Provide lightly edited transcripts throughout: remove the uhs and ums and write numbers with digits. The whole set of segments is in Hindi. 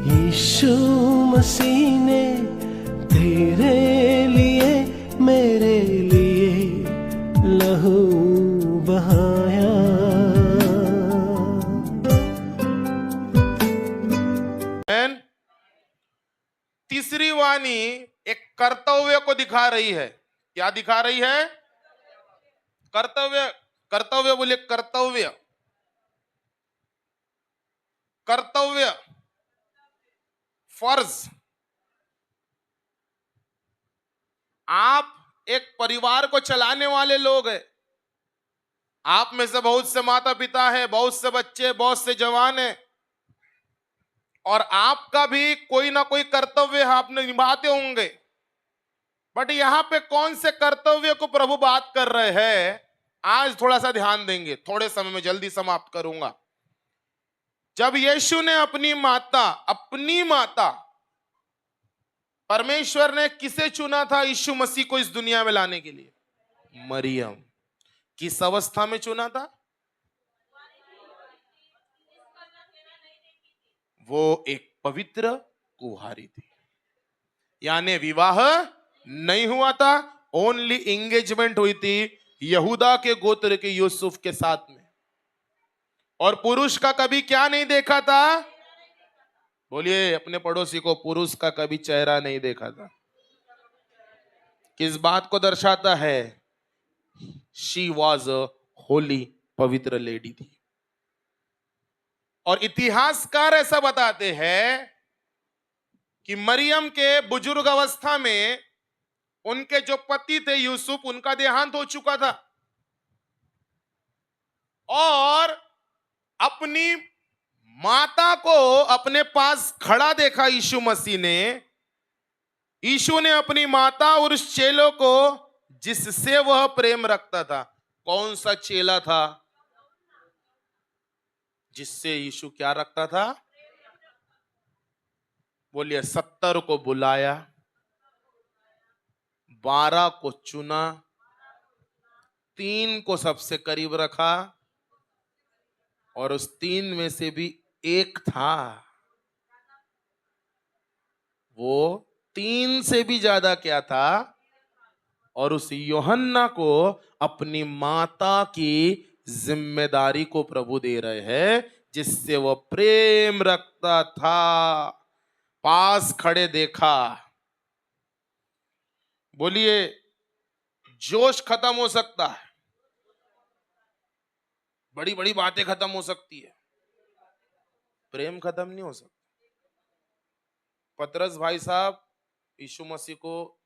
यीशु मसीह ने तेरे लिए मेरे लिए लहू बहाया। तीसरी वाणी एक कर्तव्य को दिखा रही है। क्या दिखा रही है? कर्तव्य। कर्तव्य बोले कर्तव्य। कर्तव्य, फर्ज। आप एक परिवार को चलाने वाले लोग हैं। आप में से बहुत से माता पिता हैं, बहुत से बच्चे, बहुत से जवान हैं, और आपका भी कोई ना कोई कर्तव्य आप निभाते होंगे। बट यहां पे कौन से कर्तव्य को प्रभु बात कर रहे हैं, आज थोड़ा सा ध्यान देंगे। थोड़े समय में जल्दी समाप्त करूंगा। जब यीशु ने अपनी माता परमेश्वर ने किसे चुना था यीशु मसीह को इस दुनिया में लाने के लिए? मरियम। किस अवस्था में चुना था? वो एक पवित्र कुंवारी थी, यानी विवाह नहीं हुआ था, ओनली एंगेजमेंट हुई थी यहूदा के गोत्र के यूसुफ के साथ में। और पुरुष का कभी क्या नहीं देखा था? बोलिए अपने पड़ोसी को, पुरुष का कभी चेहरा नहीं देखा था। किस बात को दर्शाता है? शी वॉज अ होली, पवित्र लेडी थी। और इतिहासकार ऐसा बताते हैं कि मरियम के बुजुर्ग अवस्था में उनके जो पति थे यूसुफ, उनका देहांत हो चुका था, और अपनी माता को अपने पास खड़ा देखा यीशु मसीह ने। यीशु ने अपनी माता और उस चेलों को जिससे वह प्रेम रखता था, कौन सा चेला था जिससे यीशु क्या रखता था? बोलिए 70 को बुलाया, 12 को चुना, 3 को सबसे करीब रखा, और उस 3 में से भी एक था, वो 3 से भी ज्यादा क्या था? और उस यूहन्ना को अपनी माता की जिम्मेदारी को प्रभु दे रहे हैं, जिससे वह प्रेम रखता था। पास खड़े देखा। बोलिए जोश खत्म हो सकता है, बड़ी बड़ी बातें खत्म हो सकती है, प्रेम खत्म नहीं हो सकता। पतरस भाई साहब यीशु मसीह को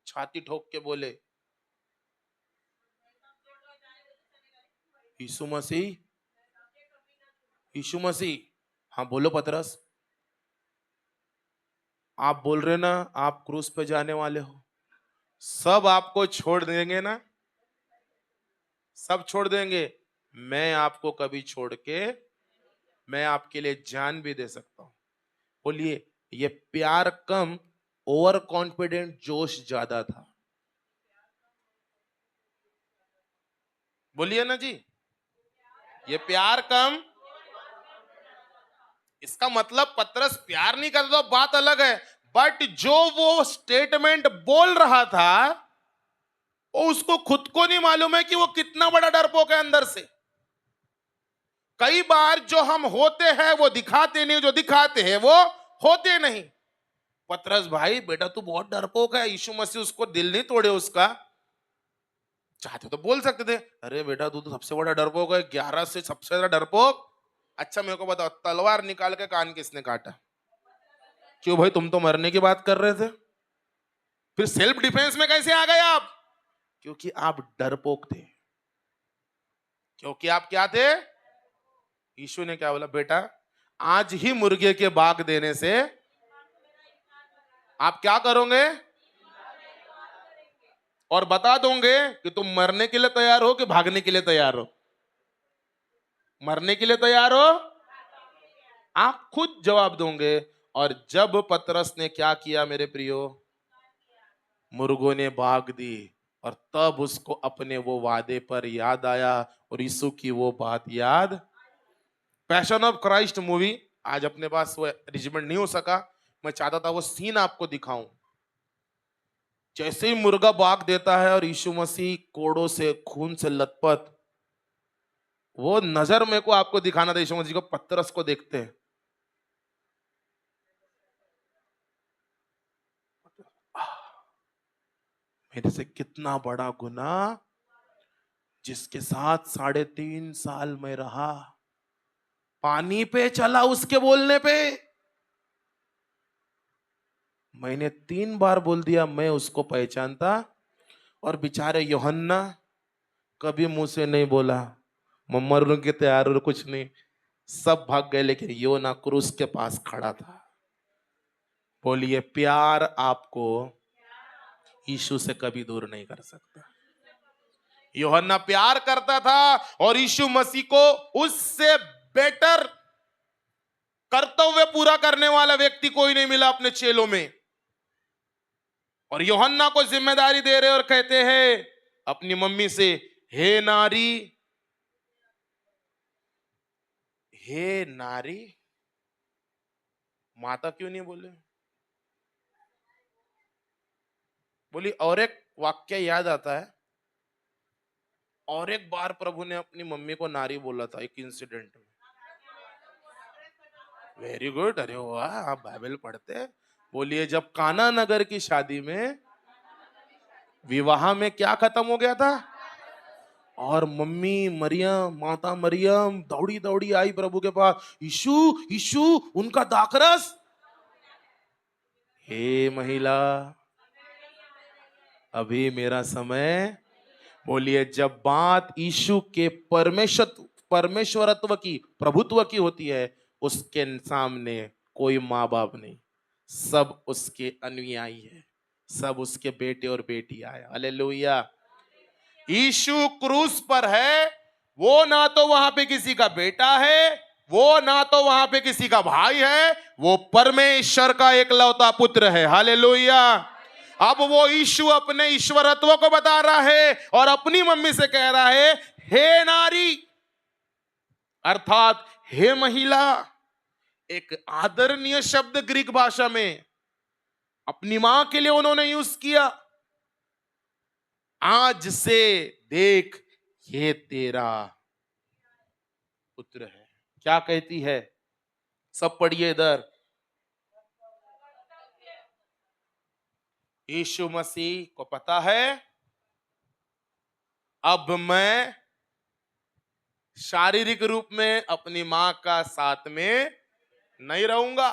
छाती ठोक के बोले, यीशु मसीह, यीशु मसीह। हाँ बोलो पतरस, आप बोल रहे ना आप क्रूस पे जाने वाले हो, सब आपको छोड़ देंगे ना? सब छोड़ देंगे। मैं आपको कभी छोड़ के, मैं आपके लिए जान भी दे सकता हूं। बोलिए ये प्यार कम, ओवर कॉन्फिडेंट जोश ज्यादा था। बोलिए ना जी, ये प्यार कम। इसका मतलब पतरस प्यार नहीं करता तो बात अलग है, बट जो वो स्टेटमेंट बोल रहा था वो उसको खुद को नहीं मालूम है कि वो कितना बड़ा डरपोक है अंदर से। कई बार जो हम होते हैं वो दिखाते नहीं, जो दिखाते हैं वो होते नहीं। पतरस भाई बेटा तू बहुत डरपोक है, यीशु मसीह उसको दिल नहीं तोड़े उसका। चाहते तो बोल सकते थे, अरे बेटा तू तो सबसे बड़ा डरपोक है, 11 से सबसे ज्यादा डरपोक। अच्छा मेरे को बताओ, तलवार निकाल के कान किसने काटा? क्यों भाई, तुम तो मरने की बात कर रहे थे, फिर सेल्फ डिफेंस में कैसे आ गए आप? क्योंकि आप डरपोक थे। क्योंकि आप क्या थे? यीशु ने क्या बोला? बेटा आज ही मुर्गे के बाग देने से आप क्या करोगे? और बता दोगे कि तुम मरने के लिए तैयार हो कि भागने के लिए तैयार हो? मरने के लिए तैयार हो? आप खुद जवाब दोगे। और जब पतरस ने क्या किया मेरे प्रियो? मुर्गों ने भाग दी, और तब उसको अपने वो वादे पर याद आया और यीशु की वो बात याद। पैशन ऑफ क्राइस्ट मूवी आज अपने पास वो अरेंजमेंट नहीं हो सका, मैं चाहता था वो सीन आपको दिखाऊं। जैसे ही मुर्गा बाग देता है और यीशु मसीह कोड़ों से खून से लथपथ, वो नजर मेरे को आपको दिखाना था। यीशु मसीह को पतरस को देखते हैं, मेरे से कितना बड़ा गुनाह जिसके साथ 3.5 साल में रहा, पानी पे चला उसके बोलने पे। मैंने 3 बार बोल दिया मैं उसको पहचानता, और बेचारे यूहन्ना कभी मुंह से नहीं बोला, मरने के तैयार और कुछ नहीं, सब भाग गए, लेकिन योना क्रूस के पास खड़ा था। बोलिए, प्यार आपको यीशु से कभी दूर नहीं कर सकता। यूहन्ना प्यार करता था और यीशु मसीह को उससे बेटर कर्तव्य पूरा करने वाला व्यक्ति कोई नहीं मिला अपने चेलों में। और यूहन्ना को जिम्मेदारी दे रहे और कहते हैं अपनी मम्मी से, हे नारी, हे नारी। माता क्यों नहीं बोले? बोली। और एक वाक्य याद आता है, और एक बार प्रभु ने अपनी मम्मी को नारी बोला था एक इंसिडेंट में। वेरी गुड, अरे वाह, आप बाइबल पढ़ते हैं। बोलिए, जब काना नगर की शादी में विवाह में क्या खत्म हो गया था, और मम्मी मरियम, माता मरियम दौड़ी दौड़ी आई प्रभु के पास, यीशु यीशु उनका दाखरस। हे महिला, अभी मेरा समय। बोलिए, जब बात यीशु के परमेश्वरत्व की, प्रभुत्व की होती है, उसके सामने कोई माँ बाप नहीं, सब उसके अनुयायी है, सब उसके बेटे और बेटियां है। हालेलुया। यीशु क्रूस पर है, वो ना तो वहां पे किसी का बेटा है, वो ना तो वहां पे किसी का भाई है, वो परमेश्वर का एकलौता पुत्र है। हालेलुया। अब वो यीशु अपने ईश्वरत्व को बता रहा है और अपनी मम्मी से कह रहा है, हे नारी, अर्थात हे महिला। एक आदरणीय शब्द ग्रीक भाषा में अपनी मां के लिए उन्होंने यूज किया। आज से देख, ये तेरा पुत्र है। क्या कहती है? सब पढ़िए इधर। यीशु मसीह को पता है, अब मैं शारीरिक रूप में अपनी मां का साथ में नहीं रहूंगा।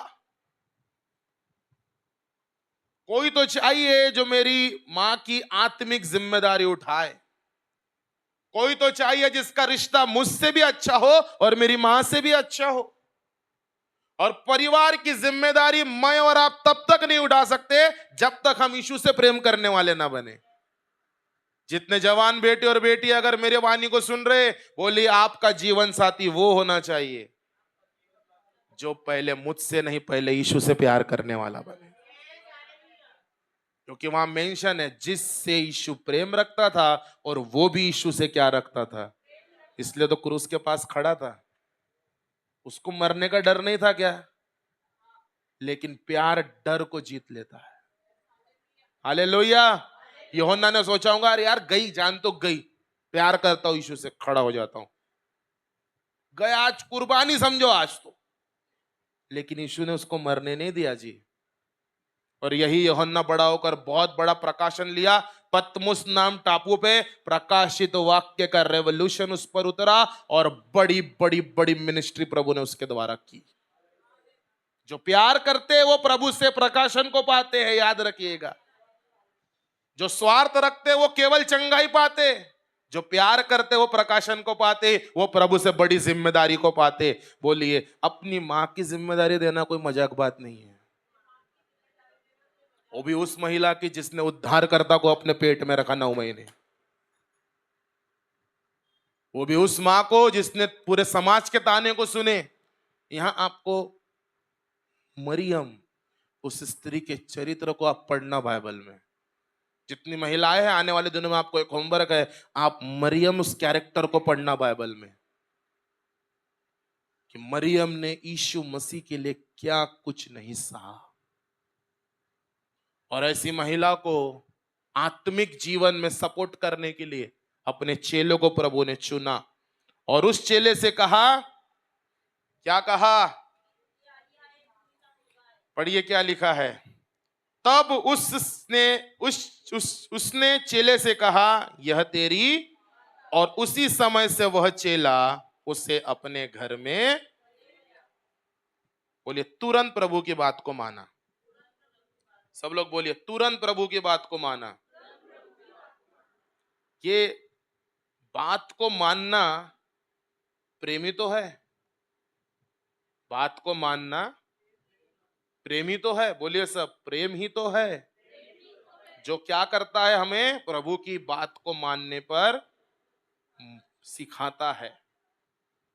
कोई तो चाहिए जो मेरी मां की आत्मिक जिम्मेदारी उठाए। कोई तो चाहिए जिसका रिश्ता मुझसे भी अच्छा हो और मेरी मां से भी अच्छा हो। और परिवार की जिम्मेदारी मैं और आप तब तक नहीं उठा सकते जब तक हम यीशु से प्रेम करने वाले ना बने। जितने जवान बेटे और बेटी अगर मेरे वाणी को सुन रहे, बोलिए, आपका जीवन साथी वो होना चाहिए जो पहले मुझसे नहीं, पहले यीशु से प्यार करने वाला बने। क्योंकि वहां मेंशन है, जिससे यीशु प्रेम रखता था और वो भी यीशु से क्या रखता था, इसलिए तो क्रूस के पास खड़ा था। उसको मरने का डर नहीं था क्या? लेकिन प्यार डर को जीत लेता है। हालेलुया। यूहन्ना ने सोचा होगा, अरे यार गई जान तो गई, प्यार करता हूं यीशु से, खड़ा हो जाता हूं, गया, आज कुर्बानी समझो आज तो। लेकिन यीशु ने उसको मरने नहीं दिया जी। और यही यूहन्ना बड़ा होकर बहुत बड़ा प्रकाशन लिया। पतमुस नाम टापू पे प्रकाशित वाक्य का रेवोल्यूशन उस पर उतरा और बड़ी बड़ी बड़ी मिनिस्ट्री प्रभु ने उसके द्वारा की। जो प्यार करते हैं वो प्रभु से प्रकाशन को पाते हैं, याद रखिएगा। जो स्वार्थ रखते हैं वो केवल चंगाई पाते, जो प्यार करते वो प्रकाशन को पाते, वो प्रभु से बड़ी जिम्मेदारी को पाते। बोलिए, अपनी मां की जिम्मेदारी देना कोई मजाक बात नहीं है। वो भी उस महिला की जिसने उद्धारकर्ता को अपने पेट में रखा 9 महीने। वो भी उस मां को जिसने पूरे समाज के ताने को सुने। यहां आपको मरियम, उस स्त्री के चरित्र को आप पढ़ना बाइबल में। जितनी महिलाएं हैं, आने वाले दिनों में आपको एक होमवर्क है, आप मरियम उस कैरेक्टर को पढ़ना बाइबल में। कि मरियम ने यीशु मसीह के लिए क्या कुछ नहीं सहा, और ऐसी महिला को आत्मिक जीवन में सपोर्ट करने के लिए अपने चेलों को प्रभु ने चुना, और उस चेले से कहा, क्या कहा, पढ़िए क्या लिखा है। तब उसने चेले से कहा, यह तेरी, और उसी समय से वह चेला उसे अपने घर में, बोलिए तुरंत प्रभु की बात को माना। सब लोग बोलिए तुरंत प्रभु की बात को माना। ये बात को मानना प्रेमी तो है, बात को मानना प्रेमी तो है, बोलिए सब, प्रेम ही तो है जो क्या करता है, हमें प्रभु की बात को मानने पर सिखाता है।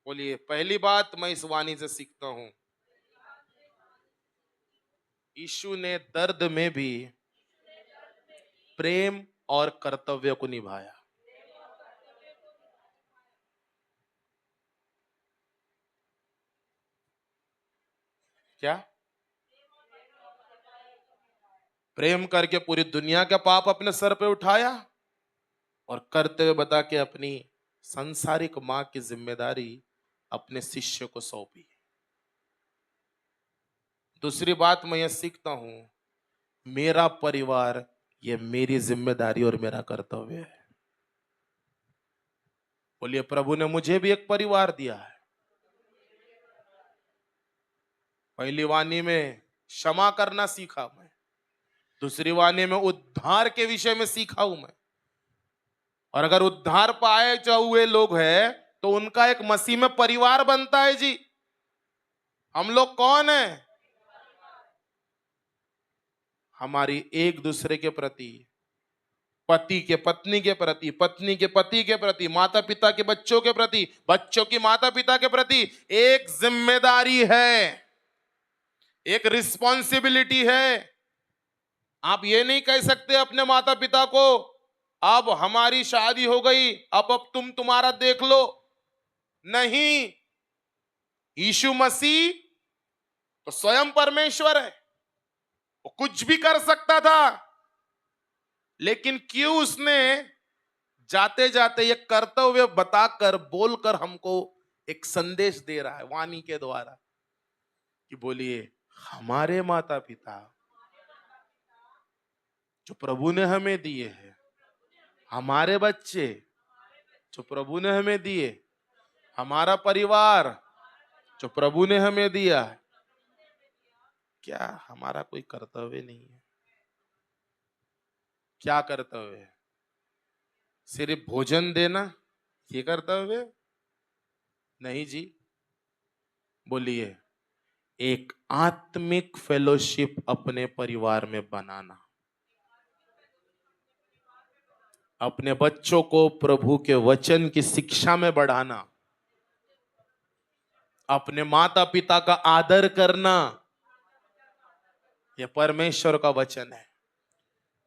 बोलिए पहली बात मैं इस वाणी से सीखता हूं, यीशु ने दर्द में भी प्रेम और कर्तव्य को निभाया। क्या? प्रेम करके पूरी दुनिया का पाप अपने सर पे उठाया, और कर्तव्य बता के अपनी संसारिक मां की जिम्मेदारी अपने शिष्य को सौंपी। दूसरी बात मैं यह सीखता हूं, मेरा परिवार ये मेरी जिम्मेदारी और मेरा कर्तव्य है। बोलिए प्रभु ने मुझे भी एक परिवार दिया है। पहली वाणी में क्षमा करना सीखा मैं, दूसरी वाणी में उद्धार के विषय में सीखा हूं मैं। और अगर उद्धार पाए जो हुए लोग हैं तो उनका एक मसीह में परिवार बनता है जी। हम लोग कौन है? हमारी एक दूसरे के प्रति, पति के पत्नी के प्रति, पत्नी के पति के प्रति, माता पिता के बच्चों के प्रति, बच्चों की माता पिता के प्रति एक जिम्मेदारी है, एक रिस्पॉन्सिबिलिटी है। आप ये नहीं कह सकते अपने माता पिता को, अब हमारी शादी हो गई, अब तुम्हारा देख लो। नहीं, यीशु मसीह तो स्वयं परमेश्वर है, वो कुछ भी कर सकता था, लेकिन क्यों उसने जाते जाते ये कर्तव्य बताकर, बोलकर हमको एक संदेश दे रहा है वाणी के द्वारा कि बोलिए हमारे माता पिता जो प्रभु ने हमें दिए हैं, हमारे बच्चे जो प्रभु ने हमें दिए, हमारा परिवार जो प्रभु ने हमें दिया, क्या हमारा कोई कर्तव्य नहीं है? क्या कर्तव्य है? सिर्फ भोजन देना ये कर्तव्य नहीं जी। बोलिए एक आत्मिक फेलोशिप अपने परिवार में बनाना, अपने बच्चों को प्रभु के वचन की शिक्षा में बढ़ाना, अपने माता पिता का आदर करना, यह परमेश्वर का वचन है।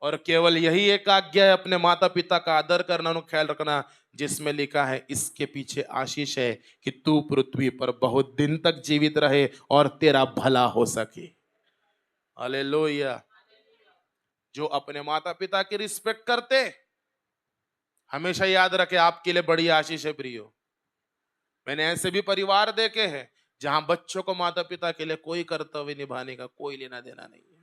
और केवल यही एक आज्ञा है, अपने माता पिता का आदर करना और ख्याल रखना, जिसमें लिखा है इसके पीछे आशीष है कि तू पृथ्वी पर बहुत दिन तक जीवित रहे और तेरा भला हो सके। हालेलुया। जो अपने माता पिता की रिस्पेक्ट करते, हमेशा याद रखे आपके लिए बड़ी आशीष है प्रियो। मैंने ऐसे भी परिवार देखे हैं जहां बच्चों को माता पिता के लिए कोई कर्तव्य निभाने का कोई लेना देना नहीं है।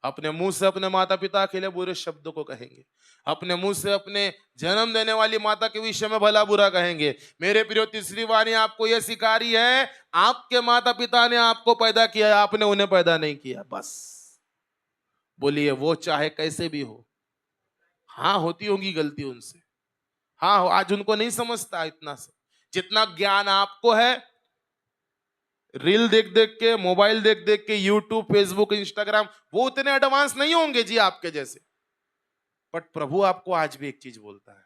अपने मुंह से अपने माता पिता के लिए बुरे शब्दों को कहेंगे, अपने मुंह से अपने जन्म देने वाली माता के विषय में भला बुरा कहेंगे। मेरे प्रियो, तीसरी वाणी आपको यह सिखा रही है, आपके माता पिता ने आपको पैदा किया, आपने उन्हें पैदा नहीं किया। बस बोलिए वो चाहे कैसे भी हो, हाँ होती होगी गलती उनसे, हाँ आज उनको नहीं समझता इतना सब, जितना ज्ञान आपको है रील देख देख के, मोबाइल देख देख के, यूट्यूब, फेसबुक, इंस्टाग्राम, वो उतने एडवांस नहीं होंगे जी आपके जैसे। बट प्रभु आपको आज भी एक चीज बोलता है,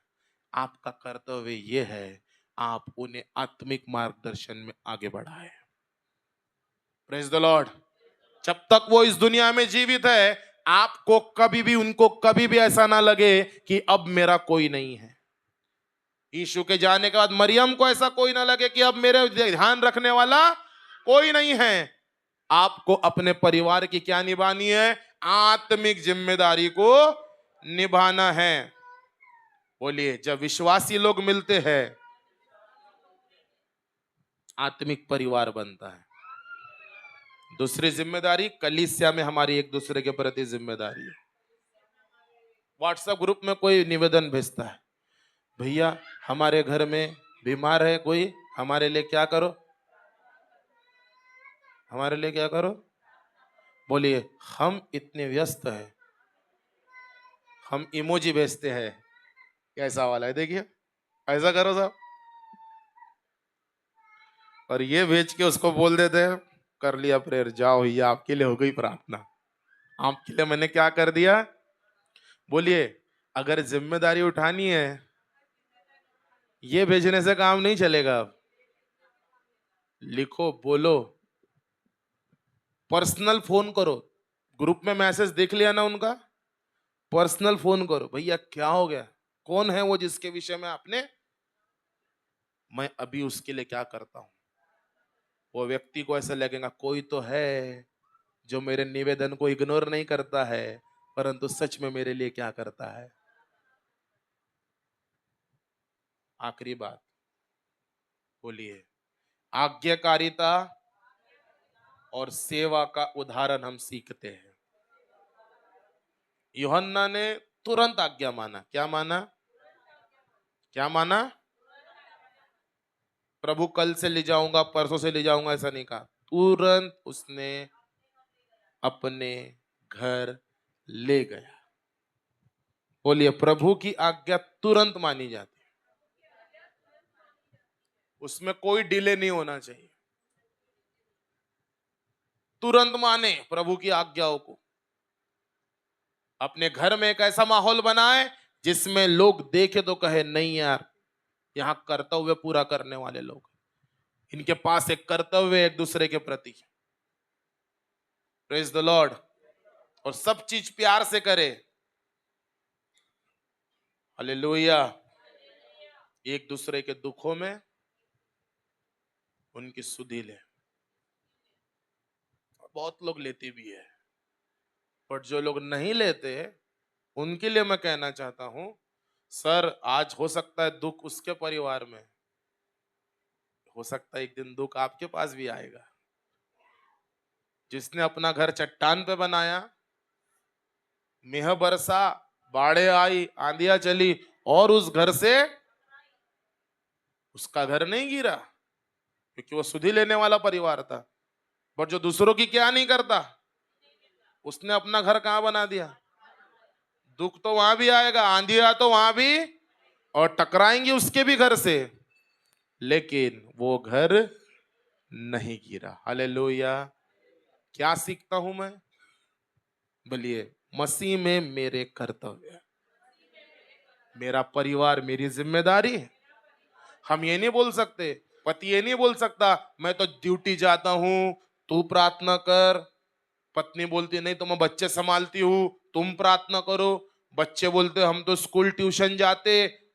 आपका कर्तव्य ये है, आप उन्हें आत्मिक मार्गदर्शन में आगे बढ़ाएं। Praise the Lord. जब तक वो इस दुनिया में जीवित है, आपको कभी भी, उनको कभी भी ऐसा ना लगे कि अब मेरा कोई नहीं है। यीशु के जाने के बाद मरियम को ऐसा कोई ना लगे कि अब मेरे ध्यान रखने वाला कोई नहीं है। आपको अपने परिवार की क्या निभानी है? आत्मिक जिम्मेदारी को निभाना है। बोलिए, जब विश्वासी लोग मिलते हैं आत्मिक परिवार बनता है। दूसरी जिम्मेदारी, कलीसिया में हमारी एक दूसरे के प्रति जिम्मेदारी है। व्हाट्सएप ग्रुप में कोई निवेदन भेजता है, भैया हमारे घर में बीमार है कोई, हमारे लिए क्या करो, हमारे लिए क्या करो। बोलिए, हम इतने व्यस्त हैं, हम इमोजी भेजते हैं, कैसा वाला है देखिए, ऐसा करो साहब, और ये भेज के उसको बोल देते हैं कर लिया प्रेयर, जाओ भैया आपके लिए हो गई प्रार्थना, आपके लिए मैंने क्या कर दिया। बोलिए, अगर जिम्मेदारी उठानी है ये भेजने से काम नहीं चलेगा। अब लिखो, बोलो, पर्सनल फोन करो, ग्रुप में मैसेज देख लिया ना उनका, पर्सनल फोन करो, भैया क्या हो गया, कौन है वो जिसके विषय में आपने, मैं अभी उसके लिए क्या करता हूं। वो व्यक्ति को ऐसा लगेगा कोई तो है जो मेरे निवेदन को इग्नोर नहीं करता है, परंतु सच में मेरे लिए क्या करता है। आखिरी बात, बोलिए, आज्ञाकारिता और सेवा का उदाहरण हम सीखते हैं। यूहन्ना ने तुरंत आज्ञा माना। क्या माना? क्या माना? प्रभु कल से ले जाऊंगा, परसों से ले जाऊंगा, ऐसा नहीं कहा, तुरंत उसने अपने घर ले गया। बोलिए, प्रभु की आज्ञा तुरंत मानी जाती है, उसमें कोई डिले नहीं होना चाहिए। तुरंत माने प्रभु की आज्ञाओं को। अपने घर में एक ऐसा माहौल बनाए जिसमें लोग देखे तो कहे नहीं यार, यहां कर्तव्य पूरा करने वाले लोग, इनके पास एक कर्तव्य एक दूसरे के प्रति। Praise the Lord. और सब चीज प्यार से करे। हालेलुया। एक दूसरे के दुखों में उनकी सुधि ले। बहुत लोग लेते भी है, पर जो लोग नहीं लेते उनके लिए मैं कहना चाहता हूं, सर आज हो सकता है दुख उसके परिवार में, हो सकता है एक दिन दुख आपके पास भी आएगा। जिसने अपना घर चट्टान पे बनाया, मेह बरसा, बाढ़े आई, आंधियां चली और उस घर से उसका घर नहीं गिरा, क्योंकि वो सुधि लेने वाला परिवार था। पर जो दूसरों की क्या नहीं करता, उसने अपना घर कहां बना दिया। दुख तो वहां भी आएगा, आंधियां तो वहां भी, और टकराएंगे उसके भी घर से, लेकिन वो घर नहीं गिरा। हालेलुया। क्या सीखता हूं मैं? बोलिए, मसीह में मेरे कर्तव्य, मेरा परिवार मेरी जिम्मेदारी है। हम ये नहीं बोल सकते, पति ये नहीं बोल सकता मैं तो ड्यूटी जाता हूं तू प्रार्थना कर, पत्नी बोलती नहीं तो मैं बच्चे संभालती हूं तुम प्रार्थना करो, बच्चे बोलते हम तो स्कूल ट्यूशन जाते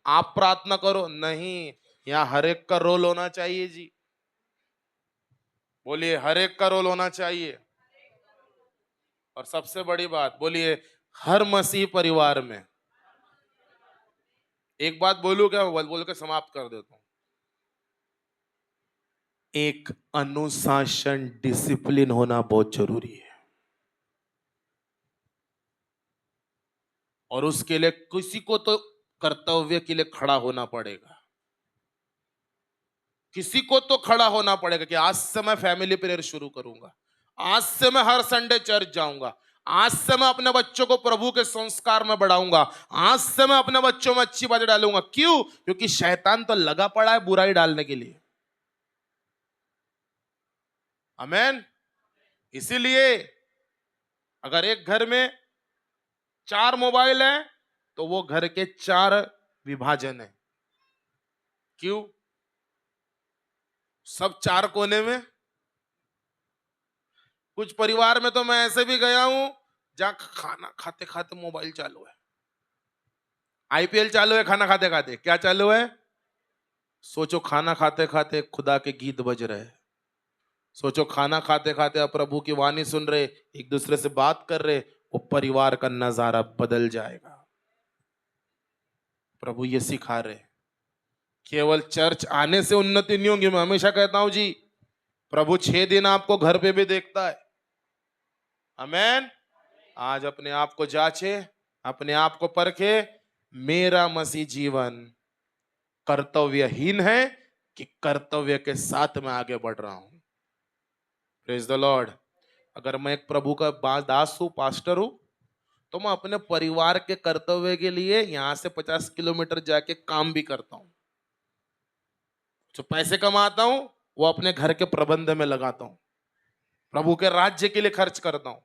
आप प्रार्थना करो। नहीं, यहाँ हर एक का रोल होना चाहिए जी। बोलिए, हर एक का रोल होना चाहिए। और सबसे बड़ी बात, बोलिए, हर मसीह परिवार में, एक बात बोलूं क्या, बोल के समाप्त कर देता हूं, एक अनुशासन, डिसिप्लिन होना बहुत जरूरी है। और उसके लिए किसी को तो कर्तव्य के लिए खड़ा होना पड़ेगा, किसी को तो खड़ा होना पड़ेगा कि आज से मैं फैमिली प्रेयर शुरू करूंगा, आज से मैं हर संडे चर्च जाऊंगा, आज से मैं अपने बच्चों को प्रभु के संस्कार में बढ़ाऊंगा, आज से मैं अपने बच्चों में अच्छी बातें डालूंगा। क्यों? क्योंकि शैतान तो लगा पड़ा है बुराई डालने के लिए। आमेन। इसीलिए अगर एक घर में 4 मोबाइल है तो वो घर के 4 विभाजन है। क्यों? सब 4 कोने में। कुछ परिवार में तो मैं ऐसे भी गया हूं जहां खाना खाते खाते मोबाइल चालू है, आईपीएल चालू है, खाना खाते खाते क्या चालू है, सोचो खाना खाते खाते खुदा के गीत बज रहे, सोचो खाना खाते खाते आप प्रभु की वाणी सुन रहे, एक दूसरे से बात कर रहे, वो परिवार का नजारा बदल जाएगा। प्रभु ये सिखा रहे। केवल चर्च आने से उन्नति नहीं होगी, मैं हमेशा कहता हूं जी, प्रभु 6 दिन आपको घर पे भी देखता है। आमेन। आज अपने आप को जांचे, अपने आप को परखे, मेरा मसीह जीवन कर्तव्यहीन है कि कर्तव्य के साथ मैं आगे बढ़ रहा हूं। Praise the Lord. अगर मैं एक प्रभु का दास हूं, पास्टर हूं, तो मैं अपने परिवार के कर्तव्य के लिए यहां से 50 किलोमीटर जाके काम भी करता हूं। जो पैसे कमाता हूं वो अपने घर के प्रबंध में लगाता हूं, प्रभु के राज्य के लिए खर्च करता हूं।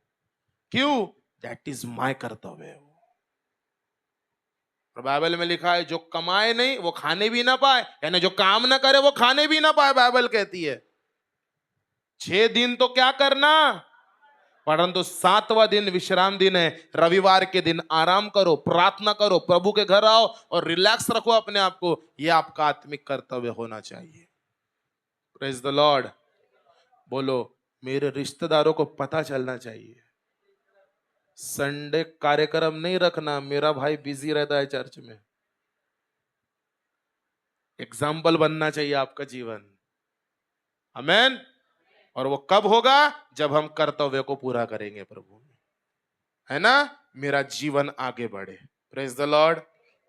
क्यों? दैट इज माय कर्तव्य। और बाइबल में लिखा है जो कमाए नहीं वो खाने भी ना पाए, यानी जो काम ना करे वो खाने भी ना पाए, बाइबल कहती है। 6 दिन तो क्या करना, परंतु 7वां दिन विश्राम दिन है। रविवार के दिन आराम करो, प्रार्थना करो, प्रभु के घर आओ और रिलैक्स रखो अपने आप को। यह आपका आत्मिक कर्तव्य होना चाहिए। Praise the Lord. बोलो, मेरे रिश्तेदारों को पता चलना चाहिए। संडे कार्यक्रम नहीं रखना, मेरा भाई बिजी रहता है चर्च में। एग्जाम्पल बनना चाहिए आपका जीवन। आमेन। और वो कब होगा? जब हम कर्तव्य को पूरा करेंगे प्रभु में, है ना, मेरा जीवन आगे बढ़े। Praise the Lord.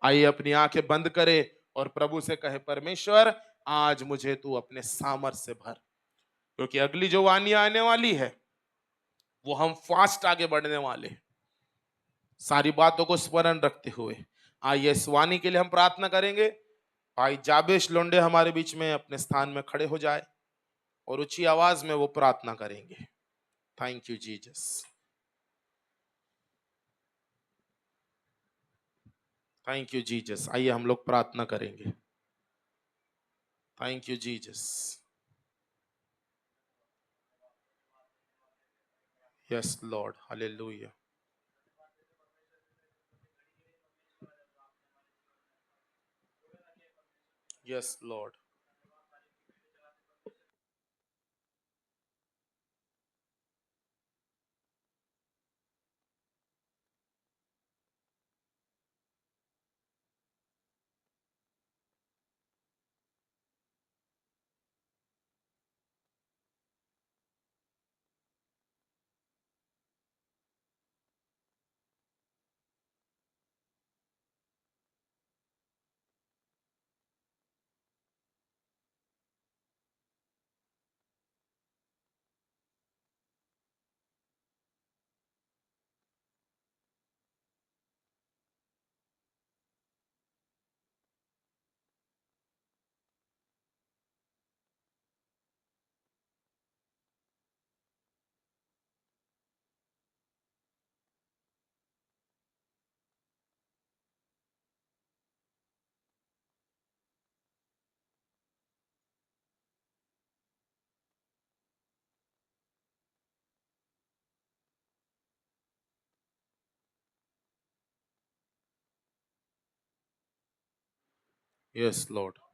आइए अपनी आंखें बंद करें और प्रभु से कहे, परमेश्वर आज मुझे तू अपने सामर्थ्य से भर, क्योंकि अगली जो वाणी आने वाली है वो हम फास्ट आगे बढ़ने वाले। सारी बातों को स्मरण रखते हुए आइए इस वाणी के लिए हम प्रार्थना करेंगे। भाई जाबेश लोंडे हमारे बीच में अपने स्थान में खड़े हो जाए और ऊंची आवाज में वो प्रार्थना करेंगे। Thank you Jesus. Thank you Jesus. आइए हम लोग प्रार्थना करेंगे। Thank you Jesus. Yes Lord, hallelujah. Yes Lord. Yes Lord.